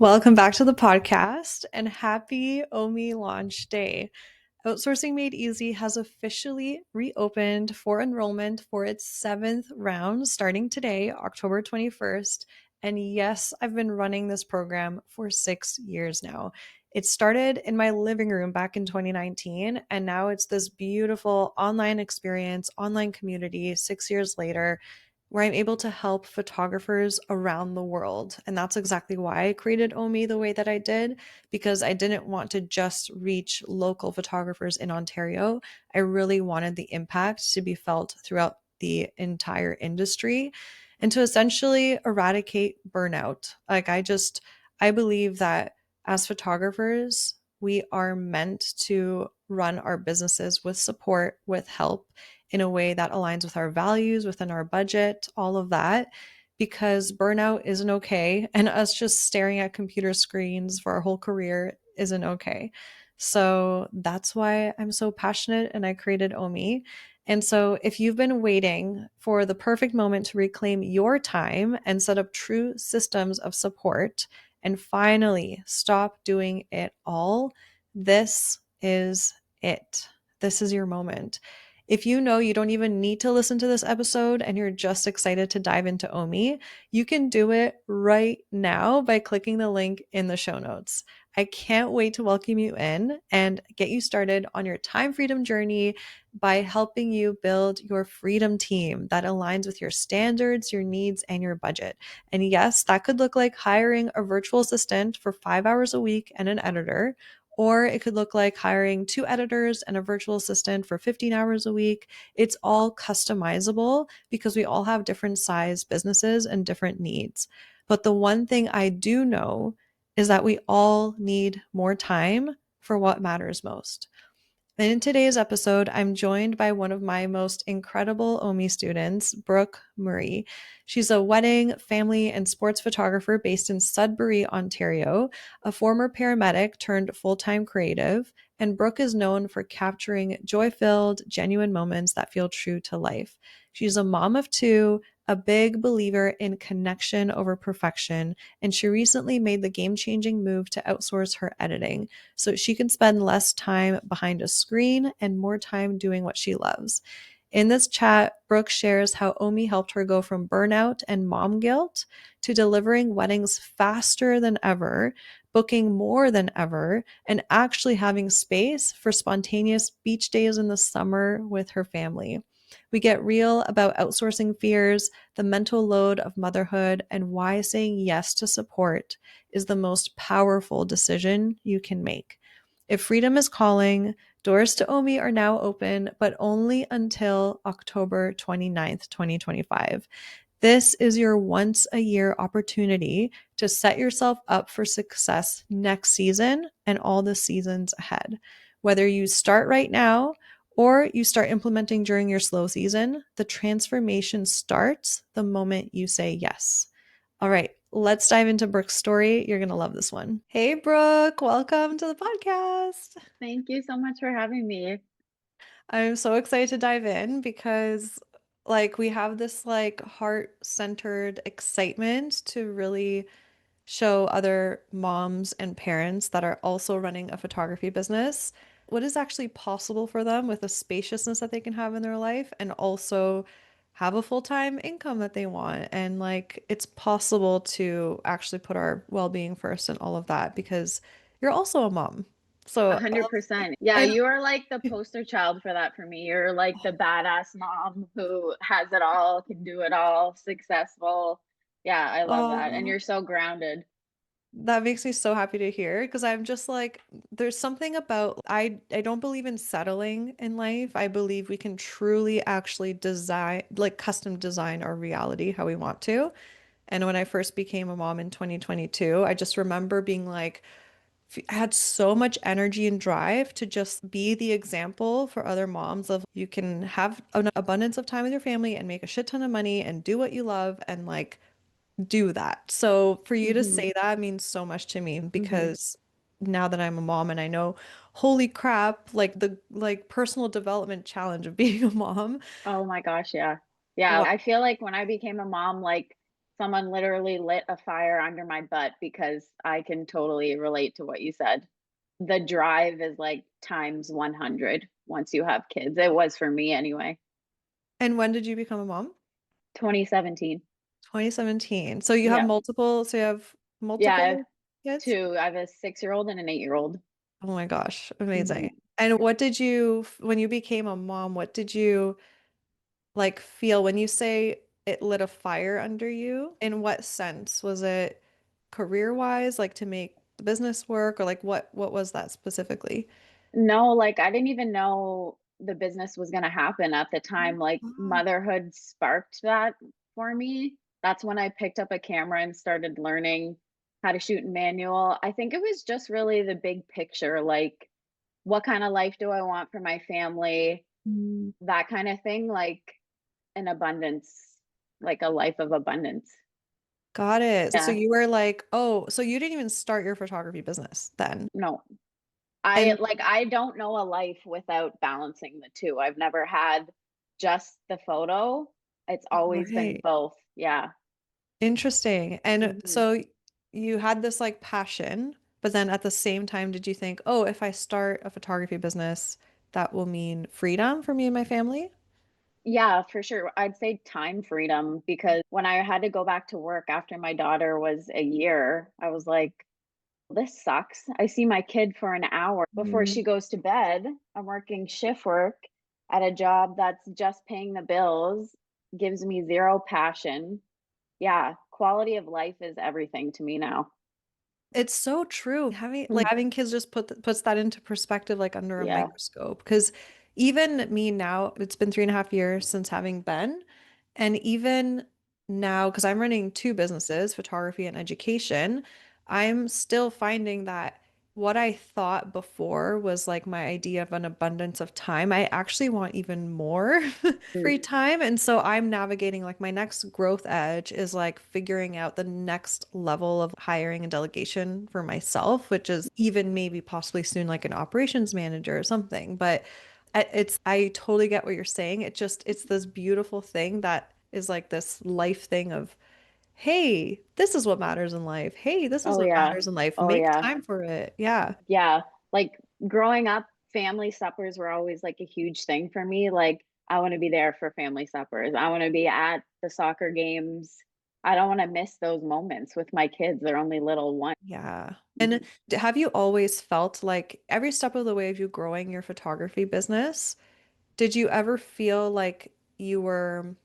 Welcome back to the podcast and happy OMI launch day. Outsourcing Made Easy has officially reopened for enrollment for its seventh round starting today, October 21st. And yes, I've been running this program for 6 years now. It started in my living room back in 2019, and now it's this beautiful online experience, online community 6 years later where I'm able to help photographers around the world. And that's exactly why I created OMI the way that I did, because I didn't want to just reach local photographers in Ontario. I really wanted the impact to be felt throughout the entire industry and to essentially eradicate burnout. I believe that as photographers, we are meant to run our businesses with support, with help, in a way that aligns with our values, within our budget, all of that, because burnout isn't okay. And us just staring at computer screens for our whole career isn't okay. So that's why I'm so passionate and I created OMI. And so if you've been waiting for the perfect moment to reclaim your time and set up true systems of support and finally stop doing it all, this is it. This is your moment. If you know you don't even need to listen to this episode and you're just excited to dive into OMI, you can do it right now by clicking the link in the show notes. I can't wait to welcome you in and get you started on your time freedom journey by helping you build your freedom team that aligns with your standards, your needs, and your budget. And yes, that could look like hiring a virtual assistant for 5 hours a week and an editor, or it could look like hiring two editors and a virtual assistant for 15 hours a week. It's all customizable because we all have different size businesses and different needs. But the one thing I do know is that we all need more time for what matters most. And in today's episode, I'm joined by one of my most incredible OMI students, Brooke Murray. She's a wedding, family, and sports photographer based in Sudbury, Ontario, a former paramedic turned full time creative. And Brooke is known for capturing joy filled, genuine moments that feel true to life. She's a mom of two, a big believer in connection over perfection, and she recently made the game changing move to outsource her editing so she can spend less time behind a screen and more time doing what she loves. In this chat, Brooke shares how OMI helped her go from burnout and mom guilt to delivering weddings faster than ever, booking more than ever, and actually having space for spontaneous beach days in the summer with her family. We get real about outsourcing fears, the mental load of motherhood, and why saying yes to support is the most powerful decision you can make. If freedom is calling, doors to OMI are now open, but only until October 29th, 2025. This is your once a year opportunity to set yourself up for success next season and all the seasons ahead. Whether you start right now or you start implementing during your slow season, the transformation starts the moment you say yes. All right, let's dive into Brooke's story. You're going to love this one. Hey, Brooke, welcome to the podcast. Thank you so much for having me. I'm so excited to dive in because we have this heart-centered excitement to really show other moms and parents that are also running a photography business what is actually possible for them with the spaciousness that they can have in their life and also have a full-time income that they want. And it's possible to actually put our well-being first and all of that because you're also a mom. So 100%. Yeah, I you are like the poster child for that for me. You're like the badass mom who has it all, can do it all, successful. Yeah, I love that. And oh, you're so grounded. that makes me so happy to hear because I'm just like there's something about I don't believe in settling in life. I believe we can truly actually design custom design our reality how we want to. And when I first became a mom in 2022, I just remember being like I had so much energy and drive to just be the example for other moms of you can have an abundance of time with your family and make a shit ton of money and do what you love and do that. So for you to Hmm. say that means so much to me Hmm. because now that I'm a mom and I know, holy crap, the personal development challenge of being a mom. Oh my gosh, yeah. Yeah, Wow. I feel like when I became a mom, like Someone literally lit a fire under my butt because I can totally relate to what you said. The drive is like times 100 once you have kids. It was for me anyway. And when did you become a mom? 2017. 2017. Yeah. So you have Yeah, I have multiple kids? two. I have a 6-year-old and an 8-year-old. Oh my gosh, amazing. Mhm. And what did you, when you became a mom, what did you like feel when you say it lit a fire under you? In what sense? Was it career-wise, like to make the business work, or like what was that specifically? No, like I didn't even know the business was gonna happen at the time. Like Oh, motherhood sparked that for me. That's when I picked up a camera and started learning how to shoot in manual. I think it was just really the big picture, like what kind of life do I want for my family? mm. That kind of thing, like an abundance, like a life of abundance. Got it. So Yeah, you were like, oh, so you didn't even start your photography business then. no. And I don't know a life without balancing the two. I've never had just the photo. It's always been right. both. Yeah. Interesting. And Mhm. so you had this like passion, but then at the same time, did you think, oh, if I start a photography business, that will mean freedom for me and my family? Yeah, for sure. I'd say time freedom because when I had to go back to work after my daughter was a year, I was like, this sucks. I see my kid for an hour before Mm. she goes to bed. I'm working shift work at a job that's just paying the bills, gives me zero passion. Yeah, quality of life is everything to me now. It's so true. Mm. Having kids just puts that into perspective, like under a Yeah. microscope. Because even me now, it's been 3.5 years since having Ben, and even now, because I'm running two businesses, photography and education, I'm still finding that what I thought before was like my idea of an abundance of time, I actually want even more free Mm. time. And so I'm navigating like my next growth edge is like figuring out the next level of hiring and delegation for myself, which is even maybe possibly soon like an operations manager or something. But I totally get what you're saying. It's this beautiful thing that is like this life thing of, hey, this is what matters in life. Hey, this is Oh what yeah. matters in life. Oh Make yeah. time for it. Yeah. Yeah. Like growing up, family suppers were always like a huge thing for me. Like I want to be there for family suppers. I want to be at the soccer games. I don't want to miss those moments with my kids. They're only little one. Yeah. And Mhm. have you always felt like every step of the way of you growing your photography business, did you ever feel like you were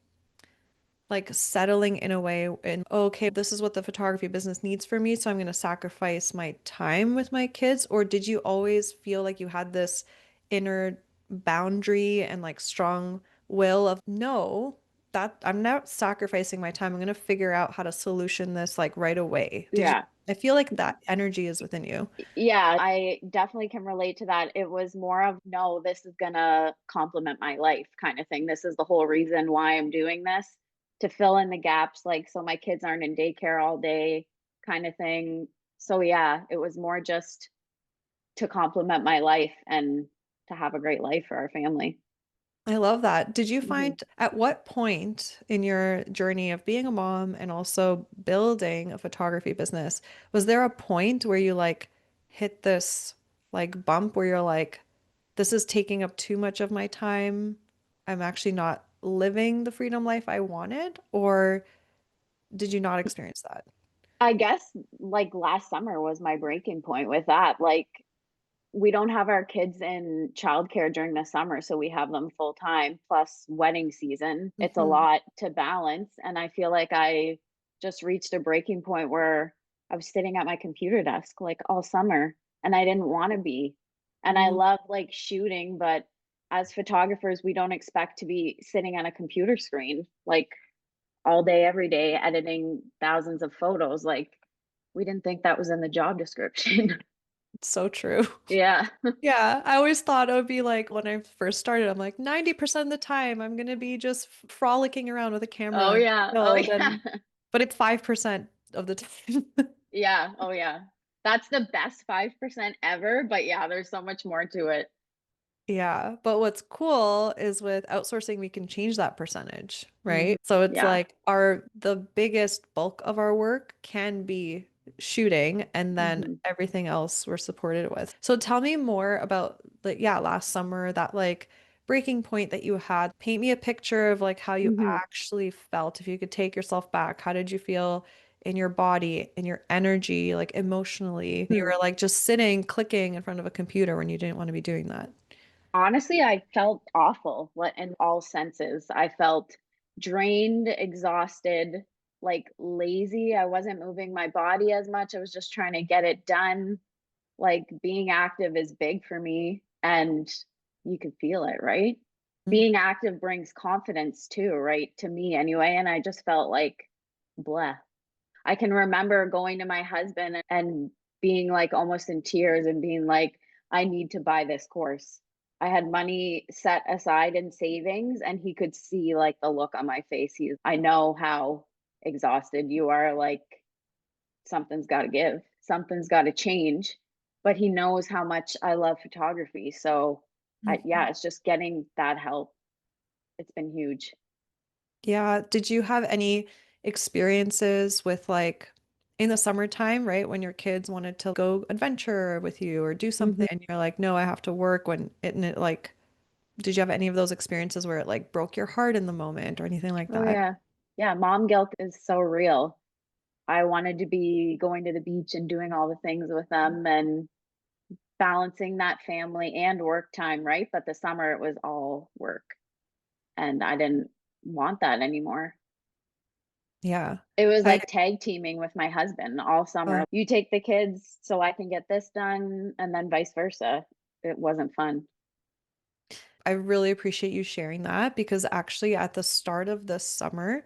like settling in a way and okay, this is what the photography business needs for me, so I'm going to sacrifice my time with my kids? Or did you always feel like you had this inner boundary and like strong will of no, that I'm not sacrificing my time. I'm going to figure out how to solution this like right away. Did you? Yeah. I feel like that energy is within you. Yeah, I definitely can relate to that. It was more of, no, this is gonna complement my life kind of thing. This is the whole reason why I'm doing this to fill in the gaps, like so my kids aren't in daycare all day kind of thing. So yeah, it was more just to complement my life and to have a great life for our family. I love that. Did you Mhm. find at what point in your journey of being a mom and also building a photography business, was there a point where you like hit this like bump where you're like, this is taking up too much of my time. I'm actually not living the freedom life I wanted? Or did you not experience that? I guess like last summer was my breaking point with that. Like we don't have our kids in childcare during the summer, so we have them full time plus wedding season. It's a Hmm. lot to balance. And I feel like I just reached a breaking point where I was sitting at my computer desk like all summer and I didn't want to be. And I love like shooting, but as photographers, we don't expect to be sitting on a computer screen like all day, every day, editing thousands of photos. Like we didn't think that was in the job description. So true. Yeah. Yeah, I always thought it would be like when I first started, I'm like 90% of the time I'm gonna be just frolicking around with a Oh, camera and yeah. Oh, chilled yeah. and but it's 5% of the time. Yeah. Oh, yeah. That's the best 5% ever, but yeah, there's so much more to it. Yeah, but what's cool is with outsourcing, we can change that percentage, Mhm. right? So it's Yeah. like the biggest bulk of our work can be shooting, and then Mhm. everything else we're supported with. So tell me more about like, yeah, last summer, that like breaking point that you had. Paint me a picture of like how you Mhm. actually felt. If you could take yourself back, how did you feel in your body, in your energy, like emotionally? You Hmm. were like just sitting, clicking in front of a computer when you didn't want to be doing that. Honestly, I felt awful, in all senses. I felt drained, exhausted, like lazy. I wasn't moving my body as much. I was just trying to get it done. Like being active is big for me, and you could feel it, right? Being active brings confidence too, right? To me anyway. And I just felt like bleh. I can remember going to my husband and being like almost in tears and being like, I need to buy this course. I had money set aside in savings, and he could see like the look on my face. I know how exhausted you are. Like, something's got to give, something's got to change. But he knows how much I love photography. So, Mhm. yeah, it's just getting that help. It's been huge. Yeah. Did you have any experiences with like in the summertime, right? When your kids wanted to go adventure with you or do something Hmm. and you're like, no, I have to work and it like, did you have any of those experiences where it like broke your heart in the moment or anything like Oh, that? yeah. Yeah. Mom guilt is so real. I wanted to be going to the beach and doing all the things with them and balancing that family and work time, right? But the summer it was all work, and I didn't want that anymore. Yeah. It was I like tag teaming with my husband all summer. uh, You take the kids so I can get this done, and then vice versa. It wasn't fun. I really appreciate you sharing that because actually, at the start of this summer,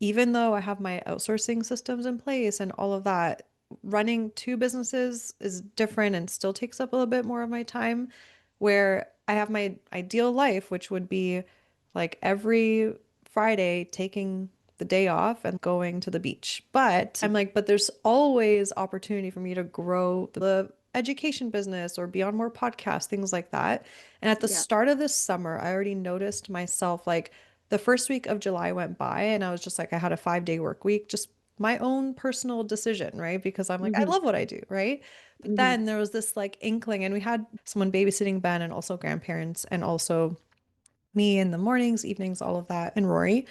even though I have my outsourcing systems in place and all of that, running two businesses is different and still takes up a little bit more of my time. Where I have my ideal life, which would be like every Friday taking the day off and going to the beach. But I'm like, but there's always opportunity for me to grow the education business or be on more podcasts, things like that. And at the Yeah. start of this summer, I already noticed myself like the first week of July went by and I was just like, I had a 5 day work week, just my own personal decision, right? Because I'm like, I Mhm. love what I do, right? But Mhm. then there was this like inkling, and we had someone babysitting Ben and also grandparents and also me in the mornings, evenings, all of that, and Rory.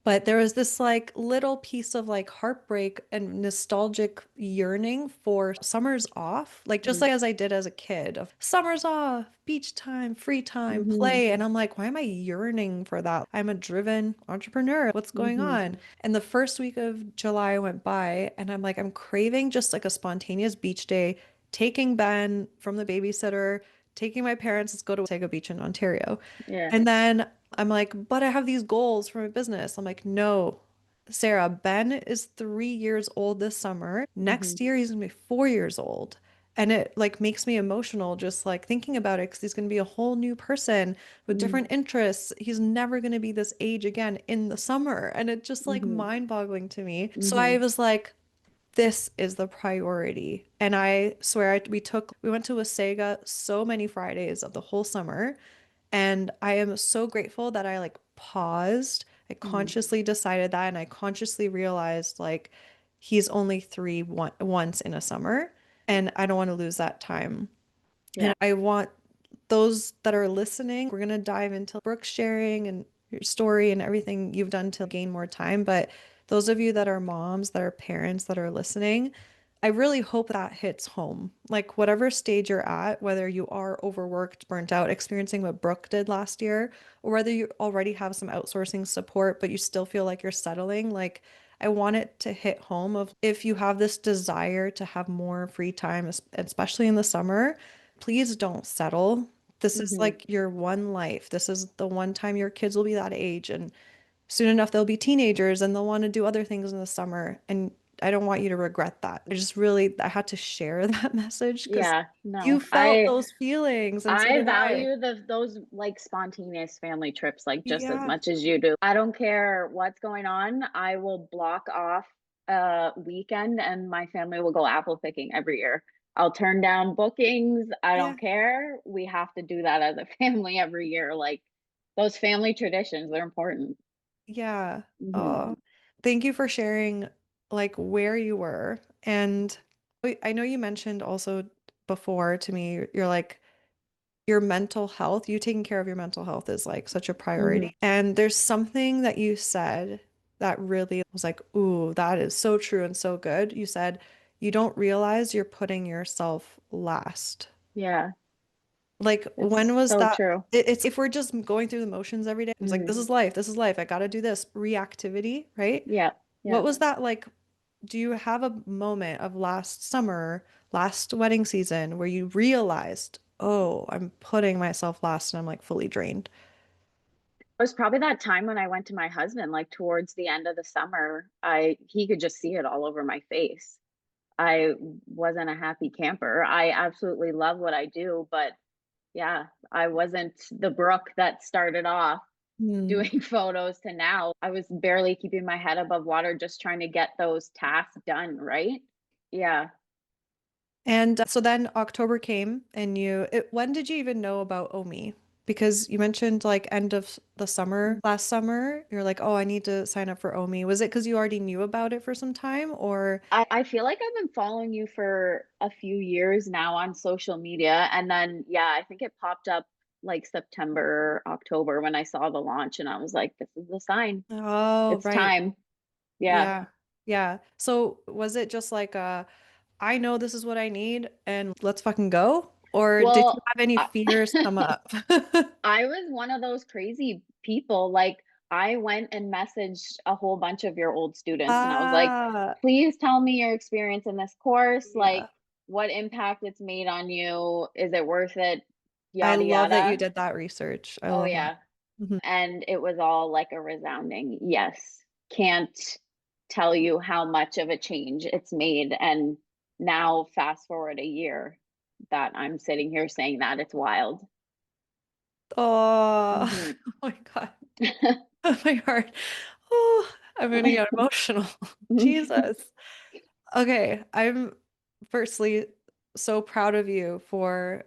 But there was this like little piece of like heartbreak and nostalgic yearning for summers off, like just Mm. like as I did as a kid of summers off, beach time, free time, Mhm. play. And I'm like, why am I yearning for that? I'm a driven entrepreneur. What's going Mhm. on? And the first week of July went by, and I'm like, I'm craving just like a spontaneous beach day, taking Ben from the babysitter, taking my parents, let's go to Sega Beach in Ontario. Yeah. And then I'm like, but I have these goals for my business. I'm like, no, Sarah, Ben is 3 years old this summer. Mhm. Next year, he's gonna be 4 years old. And it like makes me emotional just like thinking about it because he's gonna be a whole new person with Mhm. different interests. He's never gonna be this age again in the summer. And it's just like Mhm. mind-boggling to me. So I Mhm. was like, this is the priority. And I swear we went to Wasaga so many Fridays of the whole summer. And I am so grateful that I like paused. I Mhm. consciously decided that and I consciously realized like he's only once in a summer and I don't want to lose that time. Yeah. And I want those that are listening, we're going to dive into Brooke's sharing and your story and everything you've done to gain more time. But those of you that are moms, that are parents, that are listening, I really hope that hits home. Like, whatever stage you're at, whether you are overworked, burnt out, experiencing what Brooke did last year, or whether you already have some outsourcing support, but you still feel like you're settling, like, I want it to hit home of if you have this desire to have more free time, especially in the summer, please don't settle. This is Mhm. like your one life. This is the one time your kids will be that age. And soon enough, they'll be teenagers and they'll want to do other things in the summer. And I don't want you to regret that. I had to share that message because Yeah. you No. felt those feelings and so I did I. value those like spontaneous family trips like just as Yeah. much as you do. I don't care what's going on. I will block off a weekend and my family will go apple picking every year. I'll turn down bookings. I Yeah. don't care. We have to do that as a family every year. Like those family traditions, they're important. Yeah. Hmm. Oh, thank you for sharing like where you were. And wait, I know you mentioned also before to me, you're like your mental health, you taking care of your mental health is like such a Hmm. priority. And there's something that you said that really was like, ooh, that is so true and so good. You said you don't realize you're putting yourself last. Yeah, Like, when it's was so that? true. It's if we're just going through the motions every day, it's like, Hmm. this is life, this is life. I got to do this reactivity, right? Yeah, What yeah. was that like? Do you have a moment of last summer, last wedding season, where you realized, oh, I'm putting myself last and I'm like fully drained? It was probably that time when I went to my husband, like towards the end of the summer. I He could just see it all over my face. I wasn't a happy camper. I absolutely love what I do, but yeah, I wasn't the Brooke that started off Hmm. doing photos to now. I was barely keeping my head above water just trying to get those tasks done, right? Yeah. And so then October came, and when did you even know about Omi? Because you mentioned like end of the summer, last summer, you're like, oh, I need to sign up for Omi. Was it because you already knew about it for some time, or? I feel like I've been following you for a few years now on social media. And then, yeah, I think it popped up like September, October when I saw the launch, and I was like, this is the sign. Oh, It's right. time. Yeah. Yeah. Yeah. So was it just like I know this is what I need and let's fucking go? Or did you Well, have any I, fears come up? I was one of those crazy people. Like, I went and messaged a whole bunch of your old students, and I was like, Ah, please tell me your experience in this course, like yeah. what impact it's made on you. Is it worth it? I Yada, love that you yada. did that research. I Oh, love that. yeah. Mhm. And it was all like a resounding yes. Can't tell you how much of a change it's made. And now, fast forward a year that I'm sitting here saying that, it's wild. Oh, Hmm. oh my God. My heart. Oh, I'm gonna get emotional. Jesus. Okay, I'm firstly so proud of you for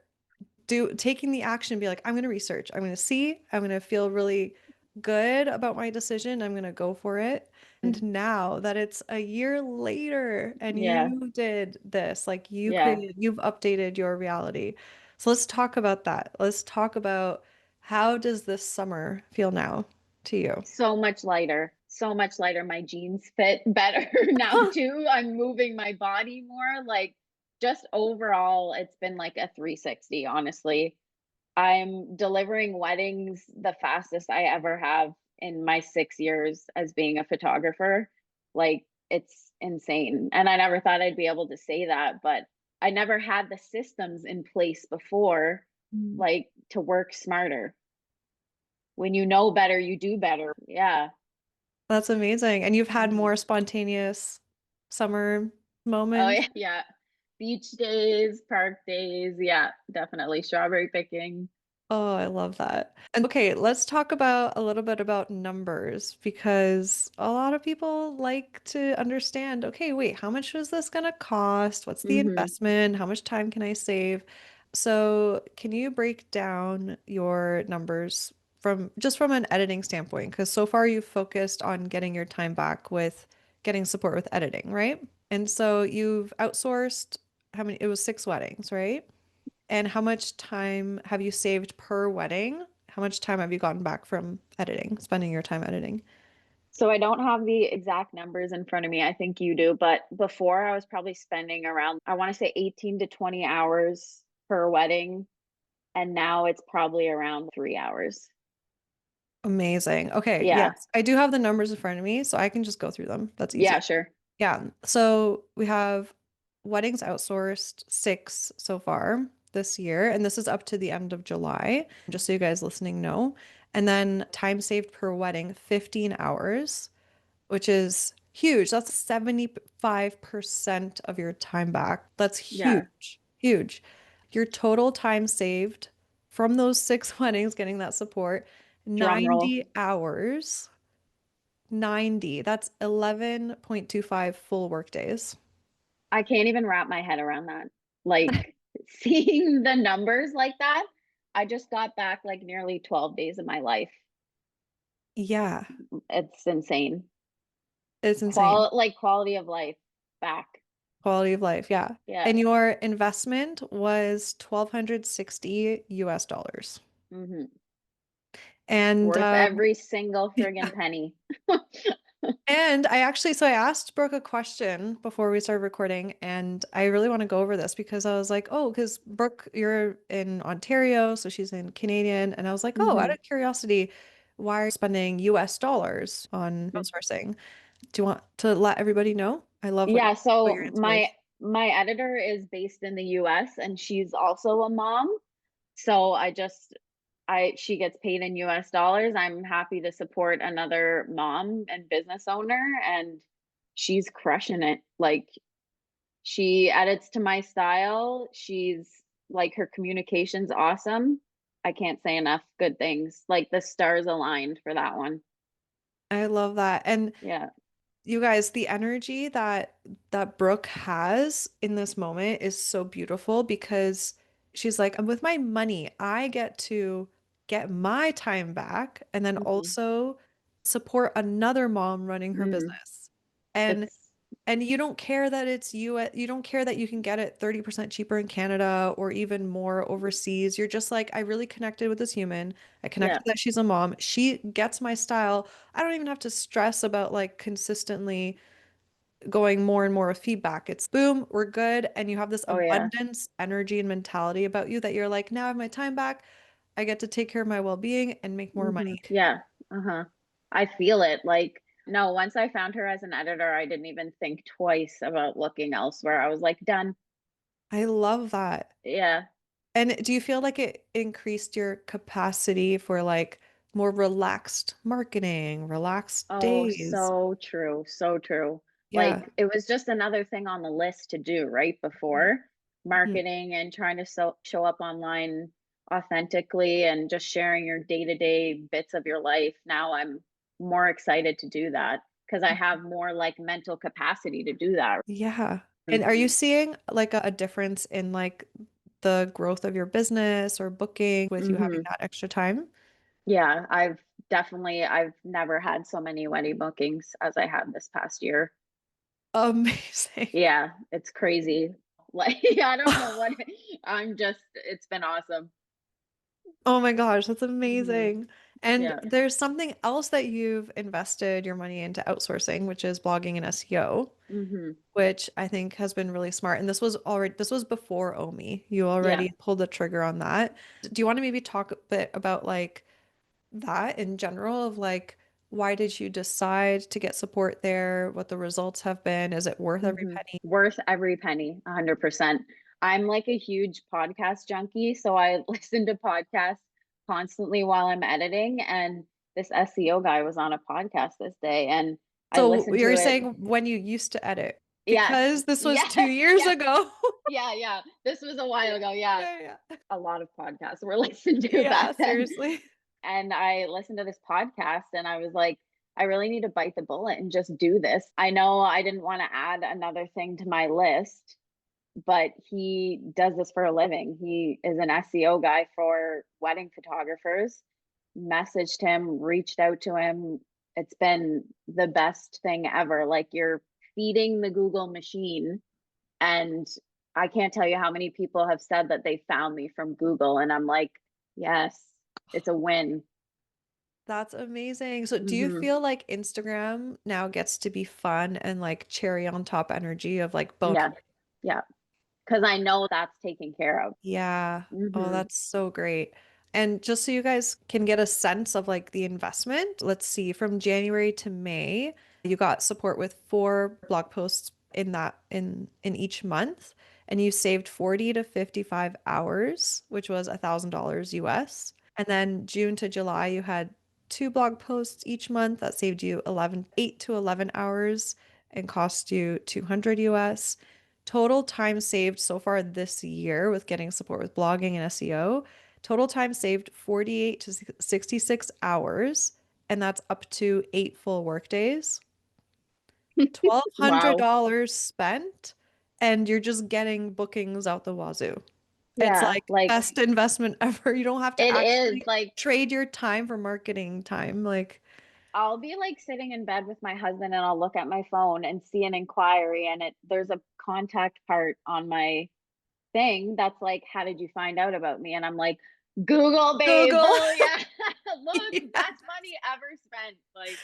taking the action and be like, I'm going to research. I'm going to see. I'm going to feel really good about my decision. I'm going to go for it. And now that it's a year later and Yeah, you did this, like yeah. you've updated your reality. So let's talk about that. Let's talk about how does this summer feel now to you? So much lighter. So much lighter. My jeans fit better now too. I'm moving my body more. Like, just overall, it's been like a 360, honestly. I'm delivering weddings the fastest I ever have in my 6 years as being a photographer. Like, it's insane. And I never thought I'd be able to say that, but I never had the systems in place before, Mm. like to work smarter. When you know better, you do better. Yeah. That's amazing. And you've had Mhm. more spontaneous summer Oh, moments. yeah, yeah. Beach days, park days. Yeah, definitely. Strawberry picking. Oh, I love that. And okay, let's talk about a little bit about numbers because a lot of people like to understand, okay, wait, how much is this going to cost? What's the Hmm. investment? How much time can I save? So, can you break down your numbers from an editing standpoint? Because so far you've focused on getting your time back with getting support with editing, right? And so you've outsourced how many? It was 6 weddings, right? And how much time have you saved per wedding? How much time have you gotten back from editing, spending your time editing? So I don't have the exact numbers in front of me. I think you do, but before I was probably spending around, I want to say 18 to 20 hours per wedding, and now it's probably around 3 hours. Amazing. Okay, Yeah. yes. I do have the numbers in front of me, so I can just go through them. That's easy. Yeah, sure. Yeah. So we have weddings outsourced 6 so far this year, and this is up to the end of July, just so you guys listening know. And then time saved per wedding, 15 hours, which is huge. That's 75% of your time back. That's Yeah. huge, huge. Your total time saved from those 6 weddings getting that support, Drum roll. 90 hours. 90. That's 11.25 full work days. I can't even wrap my head around that. Like seeing the numbers like that, I just got back like nearly 12 days of my life. Yeah, It's insane. it's insane. Quality of life back. Quality of life, yeah. Yeah. And your investment was 1,260 US dollars. Hmm. And Worth every single friggin' yeah. penny. And I actually, so I asked Brooke a question before we started recording, and I really want to go over this because I was like, oh, because Brooke, you're in Ontario, so she's in Canadian. And I was like, oh, out Hmm. of curiosity, why are you spending US dollars on outsourcing? Do you want to let everybody know? I love Yeah, what so your answer my is. my editor is based in the US and she's also a mom. So I she gets paid in US dollars. I'm happy to support another mom and business owner and she's crushing it. Like she edits to my style. She's like her communication's awesome. I can't say enough good things. Like the stars aligned for that one. I love that. And Yeah. you guys, the energy that Brooke has in this moment is so beautiful because she's like, with my money, I get to get my time back and then Hmm. also support another mom running her Mm. business. And It's and you don't care that it's you don't care that you can get it 30% cheaper in Canada or even more overseas. You're just like, I really connected with this human. I yeah. connected that she's a mom. She gets my style. I don't even have to stress about like consistently going more and more of feedback. It's boom, we're good. And you have this Oh yeah. abundance, energy, and mentality about you that you're like, now I have my time back. I get to take care of my well-being and make more Hmm. money. Yeah. Uh-huh. I feel it. Like, no, once I found her as an editor, I didn't even think twice about looking elsewhere. I was like, done. I love that. Yeah. And do you feel like it increased your capacity for like more relaxed marketing, relaxed Oh, days? so true. So true. Yeah. Like, it was just another thing on the list to do right before Mhm. marketing and trying to show up online authentically and just sharing your day-to-day bits of your life. Now I'm more excited to do that because I have more like mental capacity to do that. Yeah. And are you Mhm. seeing like a difference in like the growth of your business or booking with you having Mhm. that extra time? Yeah, I've never had so many wedding bookings as I had this past year. Amazing. Yeah, it's crazy. Like I don't know what I'm just it's been awesome. Oh my gosh, that's Mhm. amazing. And Yeah. there's something else that you've invested your money into outsourcing, which is blogging and SEO, Mhm. which I think has been really smart. And this was before Omi. You Yeah. already pulled the trigger on that. Do you want to maybe talk a bit about like that in general of like why did you decide to get support there? What the results have been? Is it worth every Mhm. penny? Worth every penny, 100%. I'm like a huge podcast junkie, so I listen to podcasts constantly while I'm editing, and this SEO guy was on a podcast this day, and I So listened to you're it. saying when you used to edit, Yes. because this was Yes, 2 years yes. ago. Yeah, yeah. This was a while ago, yeah. Yeah, yeah. A lot of podcasts were listened to Yeah, back then. seriously. And I listened to this podcast and I was like, I really need to bite the bullet and just do this. I know I didn't want to add another thing to my list, but he does this for a living. He is an SEO guy for wedding photographers. Messaged him, reached out to him. It's been the best thing ever. Like you're feeding the Google machine and I can't tell you how many people have said that they found me from Google. And I'm like, yes, it's a win. That's amazing. So do you Hmm. feel like Instagram now gets to be fun and like cherry on top energy of like bonus? Yeah. Yeah. Cause I know that's taken care of. Yeah. Oh, Hmm. that's so great. And just so you guys can get a sense of like the investment, let's see, from January to May, you got support with 4 blog posts in each month, and you saved 40 to 55 hours, which was $1,000 US. And then June to July, you had 2 blog posts each month that saved you 8 to 11 hours and cost you 200 US. Total time saved so far this year with getting support with blogging and SEO, total time saved 48 to 66 hours, and that's up to 8 full work days. Wow. $1,200 spent, and you're just getting bookings out the wazoo. It's Yeah, like like best investment ever. You don't have to it is actually like trade your time for marketing time. Like, I'll be like sitting in bed with my husband and I'll look at my phone and see an inquiry and there's a contact part on my thing that's like, how did you find out about me? And I'm like, Google, babe. Google. Yeah. Look, Yeah. best money ever spent. Like,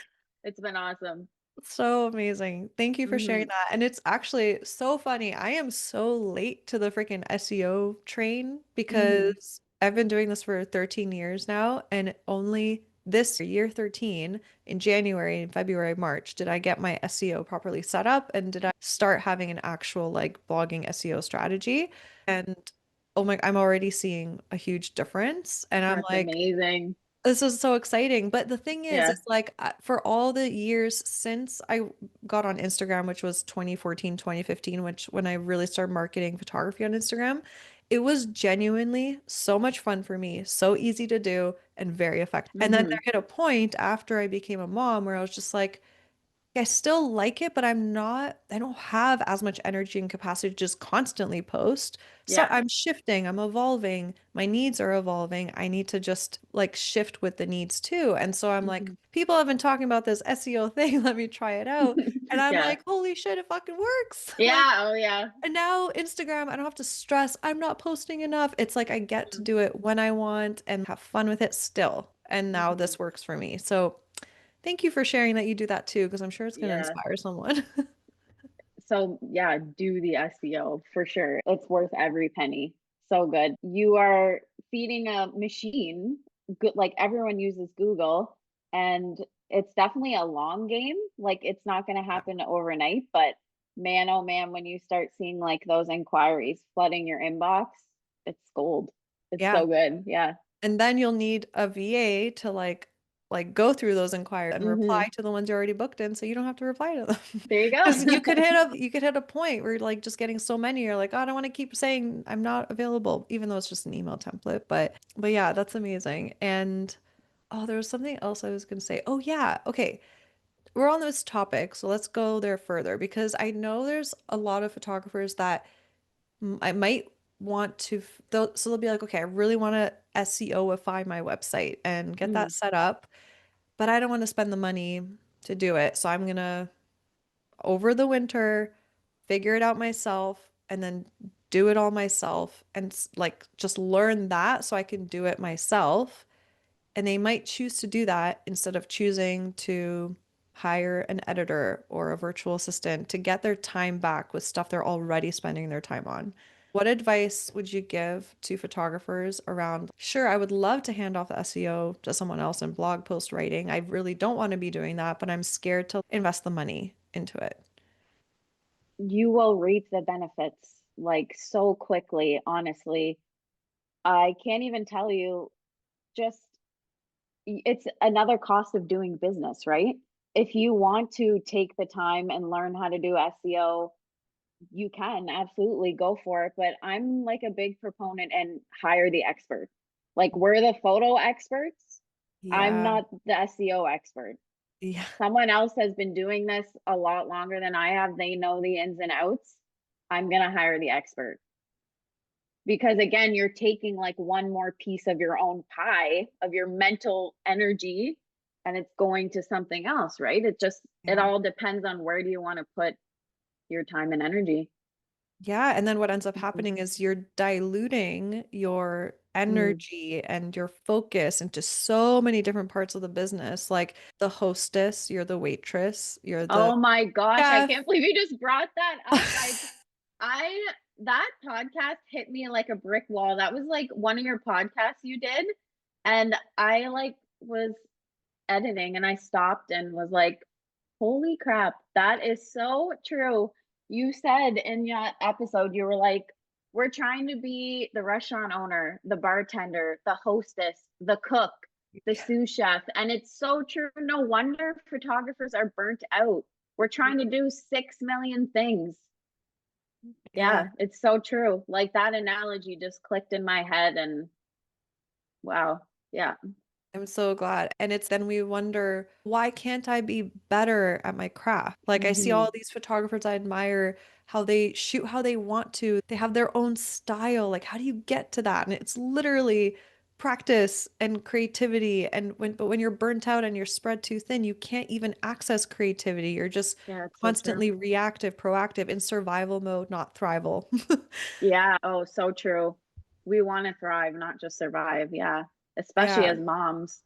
it's been awesome. So amazing. Thank you for sharing Hmm. that. And it's actually so funny. I am so late to the freaking SEO train Hmm. because I've been doing this for 13 years now. And only this year 13, in January, February, March, did I get my SEO properly set up and did I start having an actual like blogging SEO strategy. And oh my, I'm already seeing a huge difference. And I'm That's like, amazing. this is so exciting. But the thing is, Yeah. it's like for all the years since I got on Instagram, which was 2014, 2015, which when I really started marketing photography on Instagram, it was genuinely so much fun for me, so easy to do and very effective. And then there Hmm. hit a point after I became a mom where I was just like, I still like it, but I don't have as much energy and capacity to just constantly post. So Yeah. I'm shifting, I'm evolving, my needs are evolving. I need to just like shift with the needs too. And so I'm like, Hmm. people have been talking about this SEO thing, let me try it out. And I'm Yeah. like, holy shit, it fucking works. Like, Yeah. Oh, yeah. and now Instagram, I don't have to stress, I'm not posting enough. It's like I get to do it when I want and have fun with it still. And now Hmm. this works for me. So thank you for sharing that you do that too, because I'm sure it's going to Yeah. inspire someone. So yeah, do the SEO for sure. It's worth every penny. So good. You are feeding a machine. Good, like everyone uses Google, and it's definitely a long game. Like it's not going to happen overnight, but man, oh man, when you start seeing like those inquiries flooding your inbox, it's gold. It's Yeah. so good. Yeah. And then you'll need a VA to like go through those inquiries and reply Hmm. to the ones you already booked in so you don't have to reply to them. There you Because go. you could hit a point where you're like just getting so many, you're like, oh, I don't want to keep saying I'm not available, even though it's just an email template. But yeah, that's amazing. And oh, there was something else I was gonna say. Oh yeah, okay. We're on this topic, so let's go there further because I know there's a lot of photographers that I might want to, so they'll be like, okay, I really want to SEOify my website and get that Mm, set up, but I don't want to spend the money to do it. So I'm gonna, over the winter, figure it out myself and then do it all myself and like just learn that so I can do it myself. And they might choose to do that instead of choosing to hire an editor or a virtual assistant to get their time back with stuff they're already spending their time on. What advice would you give to photographers around, sure, I would love to hand off the SEO to someone else in blog post writing. I really don't want to be doing that, but I'm scared to invest the money into it. you will reap the benefits like so quickly, honestly. I can't even tell you, just it's another cost of doing business, right? If you want to take the time and learn how to do SEO, you can absolutely go for it. But I'm like a big proponent and hire the expert. Like we're the photo experts. I'm Yeah. not the SEO expert. Yeah. Someone else has been doing this a lot longer than I have. They know the ins and outs. I'm going to hire the expert because again, you're taking like one more piece of your own pie of your mental energy and it's going to something else, right? It Yeah. all depends on where do you want to put your time and energy. Yeah, and then what ends up Mhm. happening is you're diluting your Mm. energy and your focus into so many different parts of the business. Like the hostess, you're the waitress, you're the Oh my gosh, I chef. can't believe you just brought that up. I that podcast hit me like a brick wall. That was like one of your podcasts you did, and I like was editing and I stopped and was like, holy crap, that is so true. You said in that episode, you were like, we're trying to be the restaurant owner, the bartender, the hostess, the cook, the Yeah. sous chef. And it's so true. No wonder photographers are burnt out. We're trying to do 6 million things. Yeah. Yeah, it's so true. Like that analogy just clicked in my head and wow. Yeah. I'm so glad. And it's then we wonder, why can't I be better at my craft? Like I see Hmm. all these photographers I admire, how they shoot how they want to. They have their own style. Like how do you get to that? And it's literally practice and creativity. And when you're burnt out and you're spread too thin, you can't even access creativity. You're just Yeah, it's so true. constantly reactive, proactive in survival mode, not thrival. Yeah. Oh, so true. We want to thrive, not just survive. Yeah. Especially Yeah. as moms.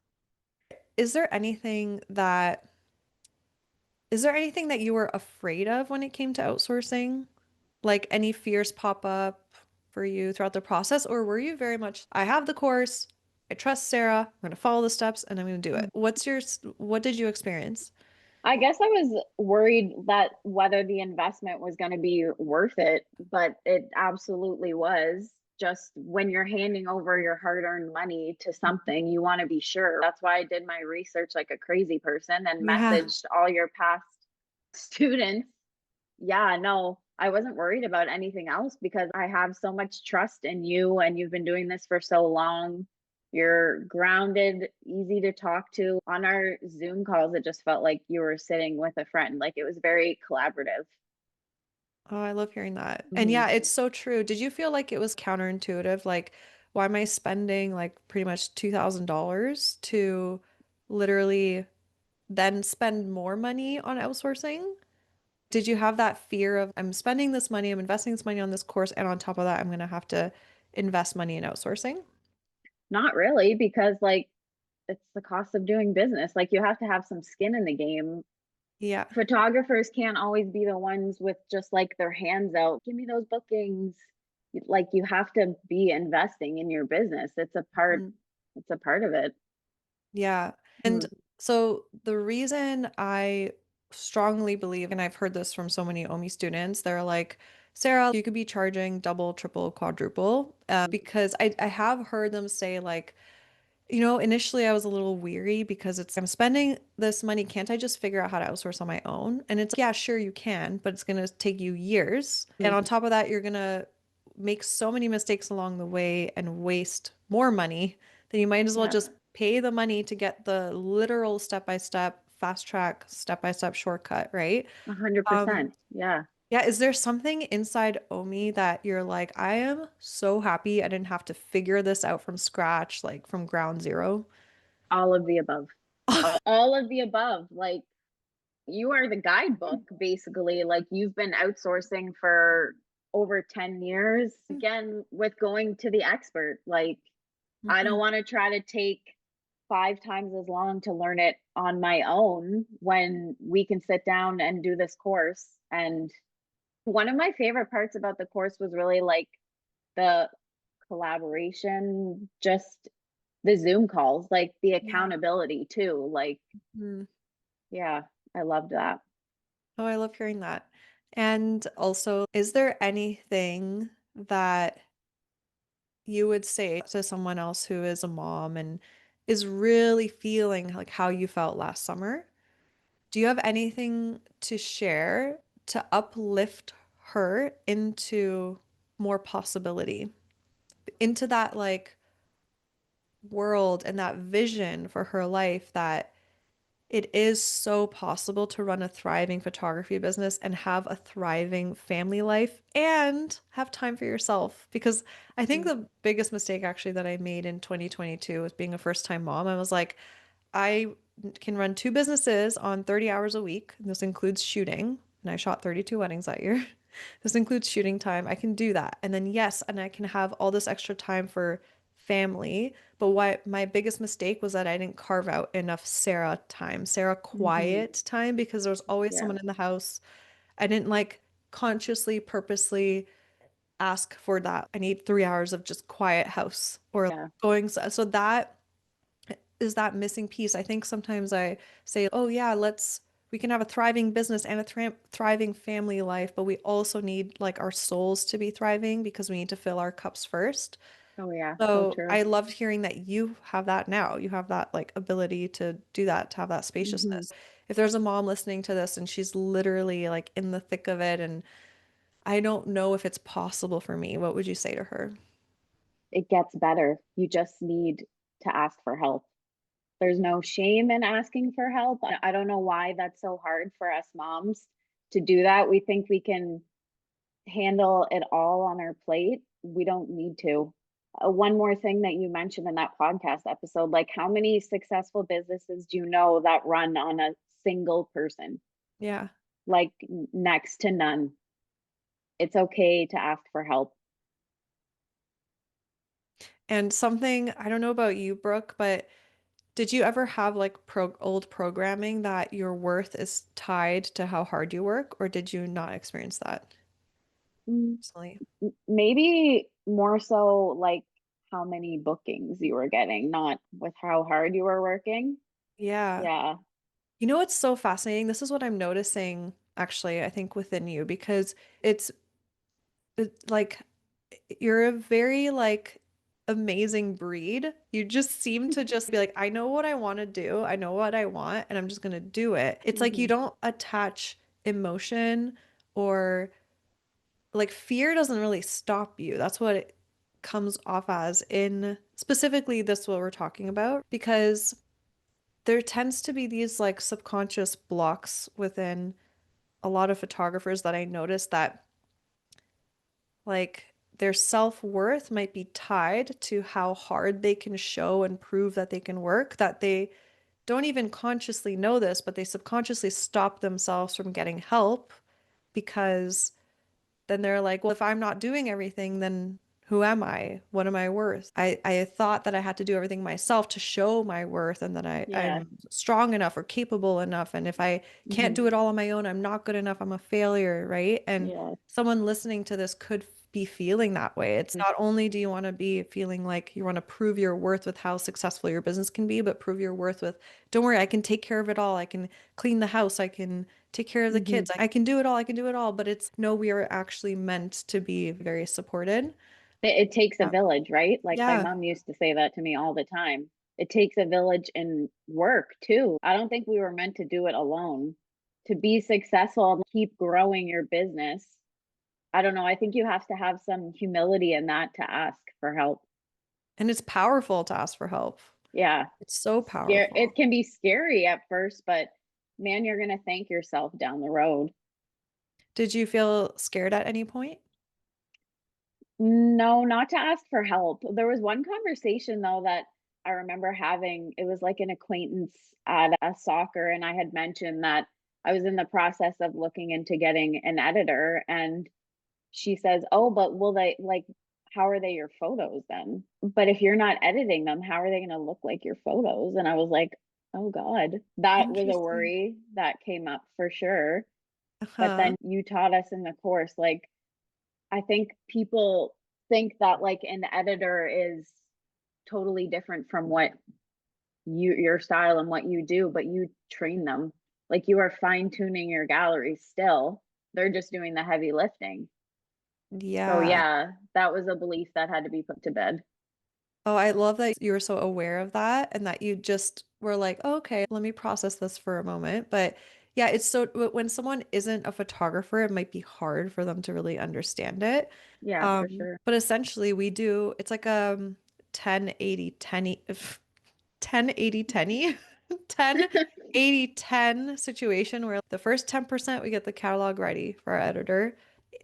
Is there anything that Is there anything that you were afraid of when it came to outsourcing? Like any fears pop up for you throughout the process? Or were you very much, I have the course, I trust Sarah, I'm going to follow the steps and I'm going to do it. What did you experience? I guess I was worried that whether the investment was going to be worth it, but it absolutely was. Just when you're handing over your hard-earned money to something, you want to be sure. That's why I did my research like a crazy person and Yeah. messaged all your past students. Yeah, no, I wasn't worried about anything else because I have so much trust in you and you've been doing this for so long. You're grounded, easy to talk to. On our Zoom calls, it just felt like you were sitting with a friend. Like it was very collaborative. Oh, I love hearing that. And Hmm. yeah, it's so true. Did you feel like it was counterintuitive? Like, why am I spending like pretty much $2,000 to literally then spend more money on outsourcing? Did you have that fear of I'm spending this money, I'm investing this money on this course, and on top of that, I'm gonna have to invest money in outsourcing? Not really, because like it's the cost of doing business. Like you have to have some skin in the game. Yeah. Photographers can't always be the ones with just like their hands out. Give me those bookings. Like you have to be investing in your business. Mm. It's a part of it. Yeah. And Hmm. so the reason I strongly believe, and I've heard this from so many OMI students, they're like, Sarah, you could be charging double, triple, quadruple. Because I have heard them say like, initially I was a little weary because I'm spending this money. Can't I just figure out how to outsource on my own? And it's, yeah, sure you can, but it's going to take you years. And on top of that, you're going to make so many mistakes along the way and waste more money. Then you might as well Yeah, just pay the money to get the literal step-by-step, fast track, step-by-step shortcut, right? a hundred Um, percent. Yeah. yeah, is there something inside Omi that you're like, I am so happy I didn't have to figure this out from scratch, like from ground zero? All of the above. All of the above. Like you are the guidebook, basically. Like you've been outsourcing for over 10 years. Again, with going to the expert, like I don't Mhm. want to try to take 5 times as long to learn it on my own when we can sit down and do this course. And one of my favorite parts about the course was really like the collaboration, just the Zoom calls, like the Yeah. accountability too. Like, Mm. yeah, I loved that. Oh, I love hearing that. And also, is there anything that you would say to someone else who is a mom and is really feeling like how you felt last summer? Do you have anything to share to uplift her into more possibility, into that like world and that vision for her life that it is so possible to run a thriving photography business and have a thriving family life and have time for yourself? Because I think Mhm. the biggest mistake actually that I made in 2022 was being a first-time mom. I was like, I can run two businesses on 30 hours a week. And this includes shooting, and I shot 32 weddings that year. This includes shooting time. I can do that. And then, yes, and I can have all this extra time for family. But what my biggest mistake was that I didn't carve out enough Sarah time, Sarah Mhm. quiet time, because there was always Yeah. someone in the house. I didn't like consciously, purposely ask for that. I need 3 hours of just quiet house or Yeah. going. So that is that missing piece. I think sometimes I say, oh, yeah, we can have a thriving business and a thriving family life, but we also need like our souls to be thriving because we need to fill our cups first. Oh yeah. So So true. I loved hearing that you have that now. You have that like ability to do that, to have that Hmm. spaciousness. If there's a mom listening to this and she's literally like in the thick of it and I don't know if it's possible for me, what would you say to her? It gets better. You just need to ask for help. There's no shame in asking for help. I don't know why that's so hard for us moms to do that. We think we can handle it all on our plate. We don't need to. One more thing that you mentioned in that podcast episode, like how many successful businesses do you know that run on a single person? Yeah. Like next to none. It's okay to ask for help. And something, I don't know about you, Brooke, but did you ever have like old programming that your worth is tied to how hard you work, or did you not experience that Mm, personally? maybe more so like how many bookings you were getting, not with how hard you were working. Yeah. Yeah. You know what's so fascinating? This is what I'm noticing actually, I think within you because it's like you're a very like amazing breed. You just seem to just be like, I know what I want to do. I know what I want, and I'm just gonna do it. It's like you Hmm. don't attach emotion or like fear doesn't really stop you. That's what it comes off as in specifically this what we're talking about because there tends to be these like subconscious blocks within a lot of photographers that I notice that like their self-worth might be tied to how hard they can show and prove that they can work, that they don't even consciously know this, but they subconsciously stop themselves from getting help because then they're like, well, if I'm not doing everything, then who am I? What am I worth? I thought that I had to do everything myself to show my worth and that Yeah. I'm strong enough or capable enough. And if I can't Hmm. do it all on my own, I'm not good enough. I'm a failure, right? And Yeah. someone listening to this could be feeling that way. It's not only do you want to be feeling like you want to prove your worth with how successful your business can be, but prove your worth with, don't worry, I can take care of it all. I can clean the house. I can take care of the Hmm. kids. I can do it all. I can do it all. But it's no, we are actually meant to be very supported. It takes a Yeah. village, right? Like my Yeah. mom used to say that to me all the time. It takes a village in work too. I don't think we were meant to do it alone. To be successful and keep growing your business, I don't know. I think you have to have some humility in that to ask for help. And it's powerful to ask for help. Yeah. It's so Scare it powerful. can be scary at first, but man, you're gonna thank yourself down the road. Did you feel scared at any point? No, not to ask for help. There was one conversation though that I remember having. It was like an acquaintance at a soccer, and I had mentioned that I was in the process of looking into getting an editor, and she says, "Oh, but will they like how are they your photos then? But if you're not editing them, how are they going to look like your photos?" And I was like, "Oh God." That was a Interesting. worry that came up for sure. But Uh-huh. then you taught us in the course like I think people think that like an editor is totally different from what your style and what you do, but you train them. Like you are fine tuning your gallery still. They're just doing the heavy lifting. So Yeah. yeah, that was a belief that had to be put to bed. Oh, I love that you were so aware of that and that you just were like, oh, okay, let me process this for a moment. But yeah, it's so when someone isn't a photographer, it might be hard for them to really understand it. Yeah, for sure. But essentially we do, it's like 10, 80, 10, 10, 80, 10, 10, 80, 10 situation where the first 10% we get the catalog ready for our editor.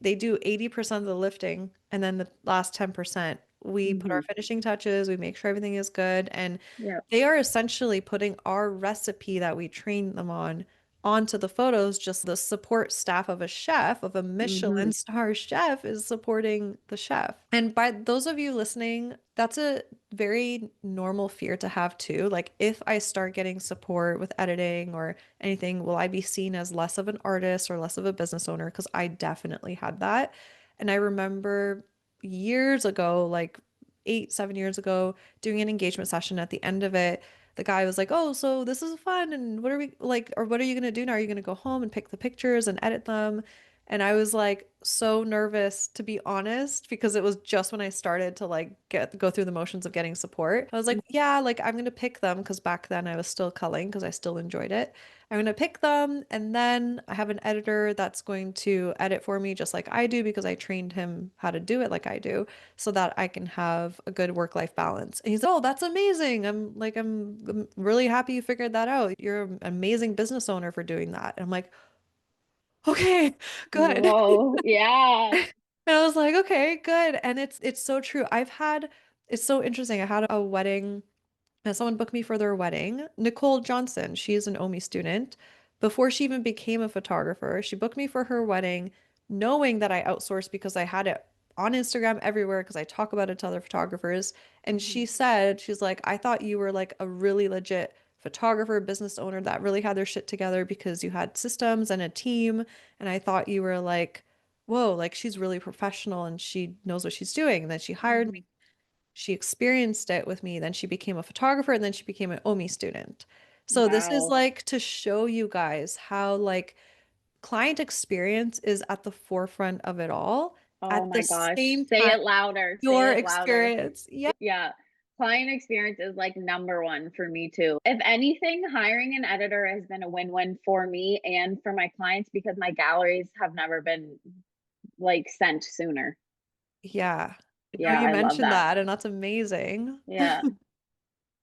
They do 80% of the lifting, and then the last 10%, we put our Hmm. finishing touches, we make sure everything is good, and Yeah. they are essentially putting our recipe that we trained them on onto the photos. Just the support staff of a chef, of a Hmm. Michelin star chef, is supporting the chef. And by those of you listening, that's a very normal fear to have too. Like, if I start getting support with editing or anything, will I be seen as less of an artist or less of a business owner? Because I definitely had that. And I remember years ago, like 8, 7 years ago, doing an engagement session. At the end of it, the guy was like, "Oh, so this is fun, and what are we like, or what are you gonna do now? Are you gonna go home and pick the pictures and edit them?" And I was like so nervous to be honest because it was just when I started to like go through the motions of getting support. I was like, yeah, like I'm gonna pick them because back then I was still culling because I still enjoyed it. I'm gonna pick them and then I have an editor that's going to edit for me just like I do because I trained him how to do it like I do so that I can have a good work-life balance. And he's like, oh, that's amazing. I'm really happy you figured that out. You're an amazing business owner for doing that. And I'm like, okay, good. Whoa, yeah. And I was like, okay, good. And it's so true. It's so interesting. I had a wedding and someone booked me for their wedding. Nicole Johnson, she's an OMI student. Before she even became a photographer, she booked me for her wedding, knowing that I outsourced because I had it on Instagram everywhere because I talk about it to other photographers. And she Mhm. said, she's like, I thought you were like a really legit photographer, business owner that really had their shit together because you had systems and a team. And I thought you were like, whoa, like she's really professional and she knows what she's doing. And then she hired me, Mhm. she experienced it with me, then she became a photographer, and then she became an OMI student. So this is Wow. like to show you guys how like client experience is at the forefront of it all. Oh At the my gosh. same Say time, it louder. Say your it louder. experience. Yeah. Yeah. Client experience is like number one for me too. If anything, hiring an editor has been a win-win for me and for my clients because my galleries have never been like sent sooner. Yeah. No, Yeah, you I love mentioned that. that, and that's amazing. Yeah.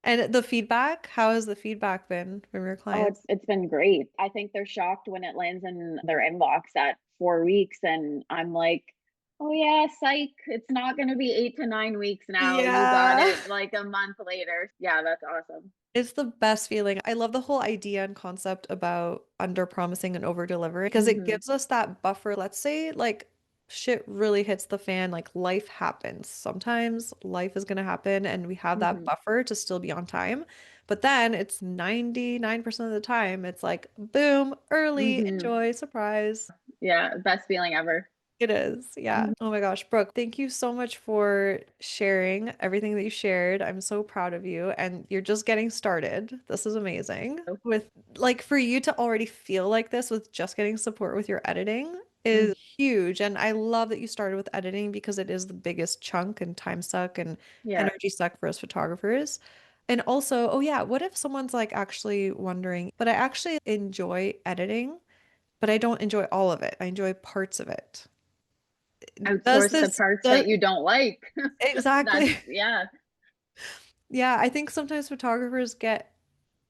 And the feedback, how has the feedback been from your Oh, clients? it's been great. I think they're shocked when it lands in their inbox at 4 weeks, and I'm like, "Oh yeah, psych! It's not going to be 8 to 9 weeks now. You got Yeah. it like a month later." Yeah, that's awesome. It's the best feeling. I love the whole idea and concept about under promising and over delivering because it Hmm. gives us that buffer. Let's say like shit really hits the fan, like life happens. Sometimes life is going to happen and we have that Hmm. buffer to still be on time. But then it's 99% of the time, it's like boom, early, Hmm. enjoy, surprise. Yeah, best feeling ever. It is. Yeah. Mhm. Oh my gosh, Brooke, thank you so much for sharing everything that you shared. I'm so proud of you and you're just getting started. This is amazing. With like for you to already feel like this with just getting support with your editing is Mhm. huge. And I love that you started with editing because it is the biggest chunk and time suck and Yeah, energy suck for us photographers. And also, oh yeah, what if someone's like actually wondering, but I actually enjoy editing, but I don't enjoy all of it. I enjoy parts of it. Does outsource the this parts does that you don't like. That's exactly. yeah, Yeah, I think sometimes photographers get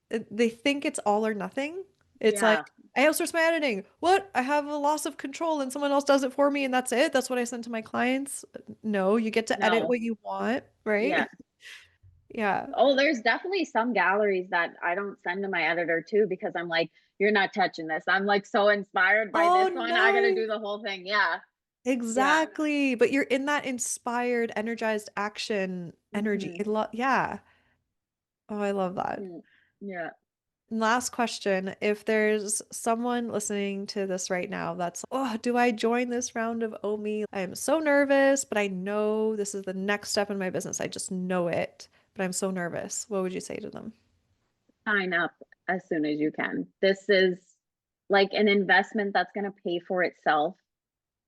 they think it's all or nothing. It's like yeah. I outsource my editing. What? I have a loss of control and someone else does it for me and that's it. That's what I send to my clients. No, you get to edit No, what you want, yeah. right? Yeah. Oh, there's definitely some galleries that I don't send to my editor too because I'm like, "You're not touching this." I'm, like, so inspired by Oh, this one, I gotta do nice. the whole thing. Yeah, yeah. Exactly. But you're in that inspired, energized action energy. Mhm, Yeah. Oh, I love that. mhm. Yeah. Last question. If there's someone listening to this right now that's, oh, do I join this round of OMI? I am so nervous, but I know this is the next step in my business. I just know it, but I'm so nervous. What would you say to them? Sign up as soon as you can. This is, like, an investment that's gonna pay for itself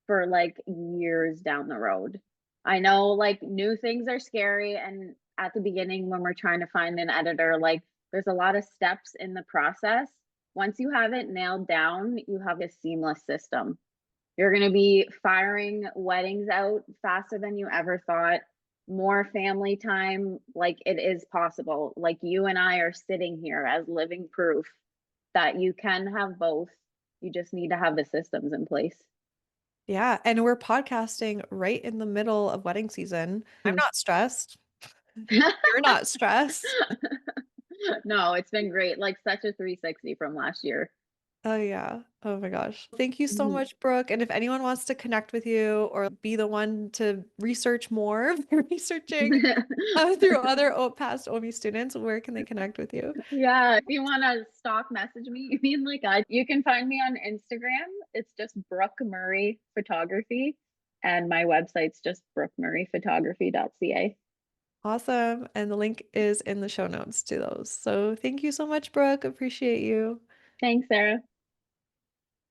for, like, years down the road. I know, like, new things are scary, and at the beginning when we're trying to find an editor, like, there's a lot of steps in the process. Once you have it nailed down, you have a seamless system. You're gonna be firing weddings out faster than you ever thought, more family time, like, it is possible. Like, you and I are sitting here as living proof that you can have both. You just need to have the systems in place. Yeah, and we're podcasting right in the middle of wedding season. I'm not stressed. You're not stressed. No, it's been great, like, such a 360 from last year. Oh yeah. Oh my gosh. Thank you so Mhm. much, Brooke. And if anyone wants to connect with you or be the one to research more, researching through other past OMI students, where can they connect with you? Yeah, if you wanna stock message me, you mean like I you can find me on Instagram. It's just Brooke Murray Photography, and my website's just brookemurrayphotography.ca. Awesome. And the link is in the show notes to those. So thank you so much, Brooke. Appreciate you. Thanks, Sarah.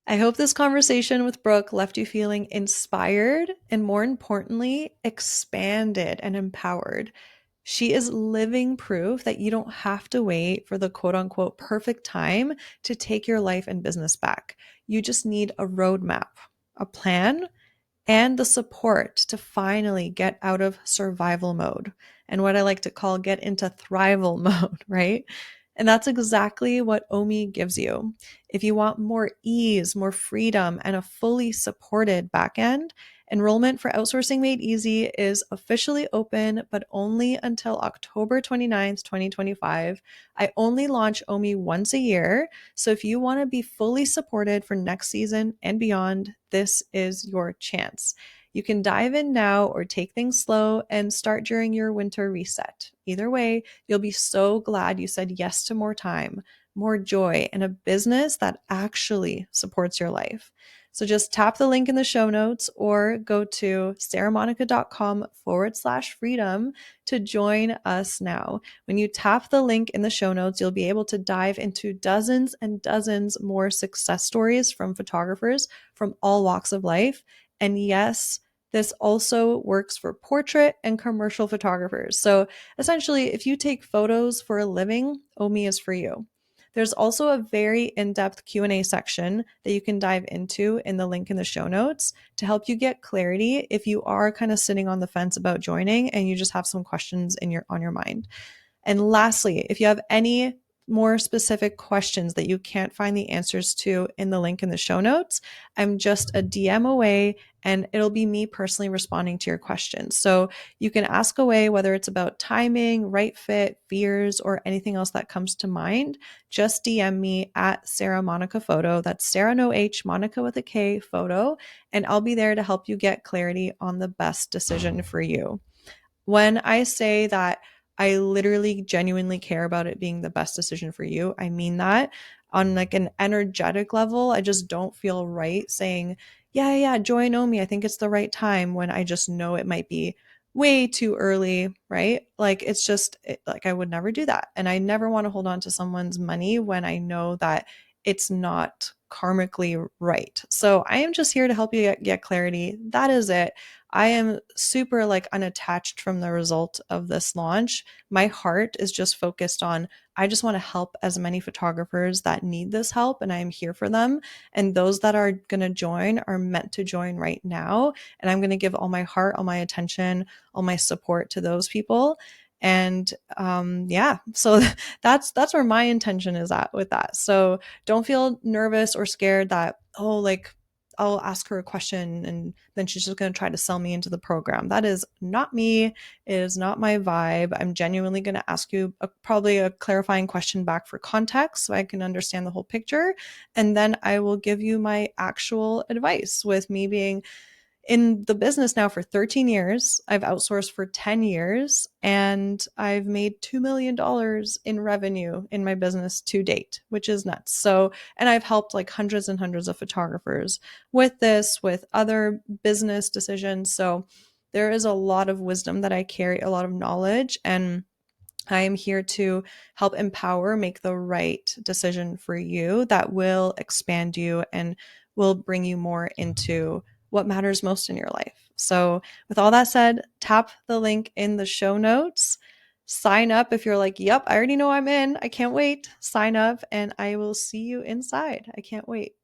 I hope this conversation with Brooke left you feeling inspired and, more importantly, expanded and empowered. She is living proof that you don't have to wait for the quote unquote perfect time to take your life and business back. You just need a roadmap, a plan, and the support to finally get out of survival mode and what I like to call get into thrival mode, right? And that's exactly what OMI gives you. If you want more ease, more freedom, and a fully supported backend, enrollment for Outsourcing Made Easy is officially open, but only until October 29th, 2025. I only launch OMI once a year. So if you want to be fully supported for next season and beyond, this is your chance. You can dive in now or take things slow and start during your winter reset. Either way, you'll be so glad you said yes to more time, more joy, and a business that actually supports your life. So just tap the link in the show notes or go to sarahmonica.com/freedom to join us now. When you tap the link in the show notes, you'll be able to dive into dozens and dozens more success stories from photographers from all walks of life. And yes, this also works for portrait and commercial photographers. So essentially, if you take photos for a living, OMI is for you. There's also a very in-depth Q&A section that you can dive into in the link in the show notes to help you get clarity if you are kind of sitting on the fence about joining and you just have some questions on your mind. And lastly, if you have any more specific questions that you can't find the answers to in the link in the show notes, I'm just a DM away and it'll be me personally responding to your questions. So you can ask away whether it's about timing, right fit, fears, or anything else that comes to mind. Just DM me at Sarah Monica Photo. That's Sarah no H, Monica with a K photo. And I'll be there to help you get clarity on the best decision for you. When I say that I literally genuinely care about it being the best decision for you, I mean that on like an energetic level. I just don't feel right saying, yeah, join Omi. I think it's the right time when I just know it might be way too early, right? Like it's just like I would never do that. And I never want to hold on to someone's money when I know that it's not karmically right. So I am just here to help you get clarity. That is it. I am super like unattached from the result of this launch. My heart is just focused on I just want to help as many photographers that need this help and I am here for them. And those that are going to join are meant to join right now. And I'm going to give all my heart, all my attention, all my support to those people. And yeah, so that's where my intention is at with that. So don't feel nervous or scared that, oh, like I'll ask her a question and then she's just going to try to sell me into the program. That is not me. It is not my vibe. I'm genuinely going to ask you probably a clarifying question back for context so I can understand the whole picture. And then I will give you my actual advice with me being in the business now for 13 years. I've outsourced for 10 years and I've made $2 million in revenue in my business to date, which is nuts. So, and I've helped like hundreds and hundreds of photographers with this, with other business decisions. So there is a lot of wisdom that I carry, a lot of knowledge, and I am here to help empower, make the right decision for you that will expand you and will bring you more into what matters most in your life. So, with all that said, tap the link in the show notes. Sign up if you're like, yep, I already know I'm in. I can't wait. Sign up and I will see you inside. I can't wait.